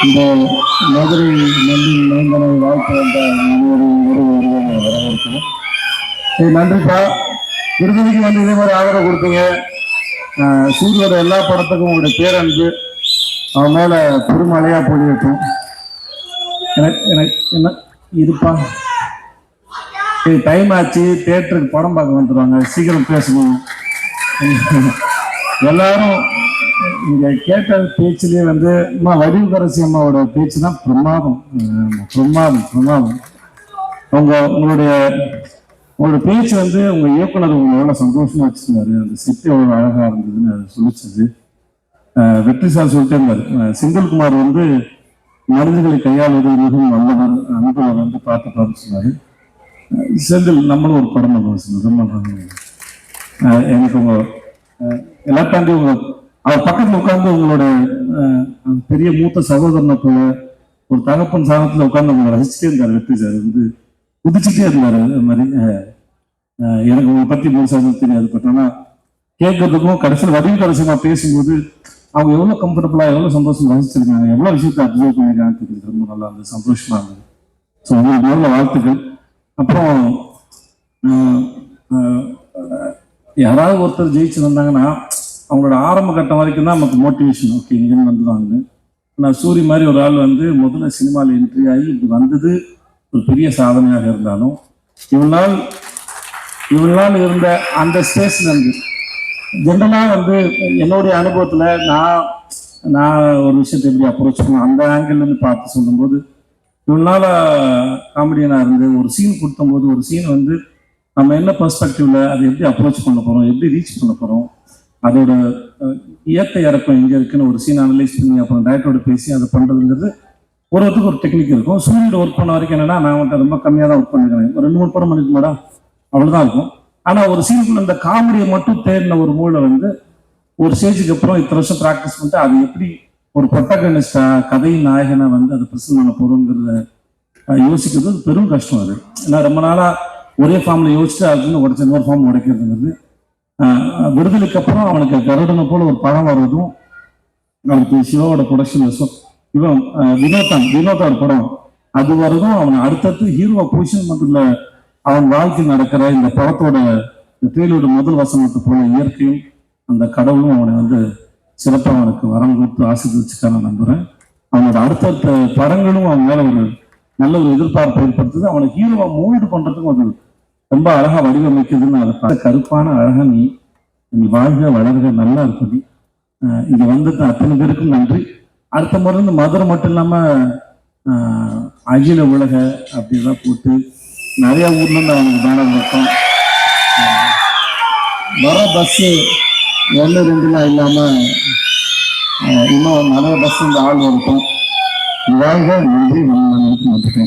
இந்த மதுரை நன்றி நந்தனை வாழ்த்து வந்த வரவேற்கிறோம். நன்றிப்பா. விருதுக்கு வந்து இதே மாதிரி ஆதரவு கொடுத்தீங்க. சூரியோட எல்லா படத்துக்கும் உங்களுடைய பேரன்பு அவன் மேல பெருமழையா பொழியட்டும். எனக்கு என்ன இருப்பா, டைம் ஆச்சு, தியேட்டருக்கு படம் பார்க்க வந்துடுவாங்க, சீக்கிரம் பேசணும். எல்லாரும் இங்க கேட்ட பேச்சுலயே வந்து வடிவுக்கரசி அம்மாவோட பேச்சு தான் பிரமாதம் பிரமாதம் பிரமாதம். உங்களோட பேச்சு வந்து உங்க இயக்குனர் உங்களை எவ்வளவு சந்தோஷமா வச்சிருந்தாரு, அந்த செட்டு எவ்வளவு அழகா இருந்ததுன்னு அதை சொல்லிச்சது. வெற்றி சார் சொல்லிட்டே இருந்தாரு, செந்தில்குமார் வந்து மனிதர்களை கையாளுவது மிகவும் நல்லவர், அனுபவம் வந்து பார்த்துப்பாருன்னு சொன்னாரு. செந்தில் நம்மளும் ஒரு படம் பண்ணுவோம். எனக்கு உங்க எல்லாத்தாண்டி அவர் பக்கத்துல உட்கார்ந்து உங்களோட பெரிய மூத்த சகோதரனை போல ஒரு தகப்பன் சாதத்துல உட்கார்ந்து உங்களை ரசிச்சுட்டே இருந்தாரு. வெற்றி சார் வந்து குதிச்சுட்டே இருந்தாரு. அது மாதிரி எனக்கு உங்களை பத்தி முழுசாக தெரியாது. பட் ஆனா கேட்கறதுக்கும் கடைசியில் வடிவக்கரசியமா பேசும்போது அவங்க எவ்வளவு கம்ஃபர்டபுளா எவ்வளவு சந்தோஷம் ரசிச்சிருக்காங்க, எவ்வளவு விஷயத்தை அப்சர்வ் பண்ணிருக்காங்க, ரொம்ப நல்லா இருந்தது, சந்தோஷமா இருந்தது. ஸோ உங்களுக்கு நல்ல வாழ்த்துக்கள். அப்புறம் யாராவது ஒருத்தர் ஜெயிச்சு வந்தாங்கன்னா அவங்களோட ஆரம்ப கட்டம் வரைக்கும் தான் நமக்கு மோட்டிவேஷன். ஓகே, இங்கேருந்து வந்துடுவாங்க. நான் சூரி மாதிரி ஒரு ஆள் வந்து முதல்ல சினிமாவில் என்ட்ரி ஆகி இப்படி வந்தது ஒரு பெரிய சாதனையாக இருந்தாலும் இவ்வளவு நாள் இருந்த அந்த ஸ்டேஜ்ல இருந்து ஜென்ரலாக வந்து என்னுடைய அனுபவத்தில் நான் ஒரு விஷயத்தை எப்படி அப்ரோச் பண்ணுவேன் அந்த ஆங்கிள்லேருந்து பார்த்து சொல்லும்போது, இவ்வளவு நாள் காமெடியனாக இருந்து ஒரு சீன் கொடுத்தம்போது ஒரு சீன் வந்து நம்ம என்ன பெர்ஸ்பெக்டிவ்ல அதை எப்படி அப்ரோச் பண்ண போறோம், எப்படி ரீச் பண்ண போறோம், அதோட இயற்கை இறக்கம் எங்க இருக்குன்னு ஒரு சீன் அனலைஸ் பண்ணி அப்புறம் டைரக்டரோட பேசி அதை பண்றதுங்கிறது ஒருவருக்கு ஒரு டெக்னிக் இருக்கும். சூரியோட ஒர்க் பண்ண வரைக்கும் என்னன்னா நான் வந்துட்டு ரொம்ப கம்மியாக தான் ஒர்க் பண்ணிருக்கேன், ஒரு 2-3 படம் பண்ணிக்க மாட்டா அவ்வளவுதான் இருக்கும். ஆனா ஒரு சீனுக்குள்ள இந்த காமெடியை மட்டும் தேடின ஒரு மூளை வந்து ஒரு ஸ்டேஜுக்கு அப்புறம் இத்தனை வருஷம் ப்ராக்டிஸ் பண்ணிட்டு அது எப்படி ஒரு ப்ரொட்டகனிஸ்டா கதையின் நாயகனை வந்து அதை பிரசன்ட் பண்ண போறோங்கிறத யோசிக்கிறது பெரும் கஷ்டம். அது ஏன்னா ரொம்ப நாளா ஒரே ஃபார்ம்ல யோசிச்சு அதுன்னு உடச்ச இன்னொரு ஃபார்ம் உடைக்கிறதுங்கிறது. விடுதலைக்கு அப்புறம் அவனுக்கு கருடனை போல ஒரு படம் வருவதும் அவனுக்கு சிவாவோட ப்ரொடக்ஷன் இவன் வினோதா ஒரு படம் அது வருதும் அவனை அடுத்தடுத்து ஹீரோவா பொசிஷன் மட்டும் அவன் வாழ்க்கை நடக்கிற இந்த படத்தோட ட்ரெயிலோட முதல் வசனத்தை போல இயற்கையும் அந்த கடவுளும் அவனை வந்து சிறப்பாக அவனுக்கு வரம் கொடுத்து ஆசீர்வதிச்சுக்கான நம்புறேன். அவனோட அடுத்தடுத்த படங்களும் அவன் மேல ஒரு நல்ல ஒரு எதிர்பார்ப்பு ஏற்படுத்துது. அவனை ஹீரோவா மூவ்மெண்ட் பண்றதுக்கும் அது ரொம்ப அழகா வடிவமைக்குதுன்னு அதை பார்த்து கருப்பான அழகா நீ வாழ்க வளர்க நல்லா இருப்பது. இங்க வந்துட்டு அத்தனை பேருக்கும் நன்றி. அடுத்த முறை வந்து மதுரை மட்டும் இல்லாம அகில உலக அப்படிலாம் போட்டு நிறைய ஊர்ல இருந்து அவனுக்கு பேனர் இருக்கும். வர பஸ் 1-2 இல்லாம இன்னும் நிறைய பஸ் இந்த ஆள் இருக்கும். வாழ்க நன்றி. நன்றி.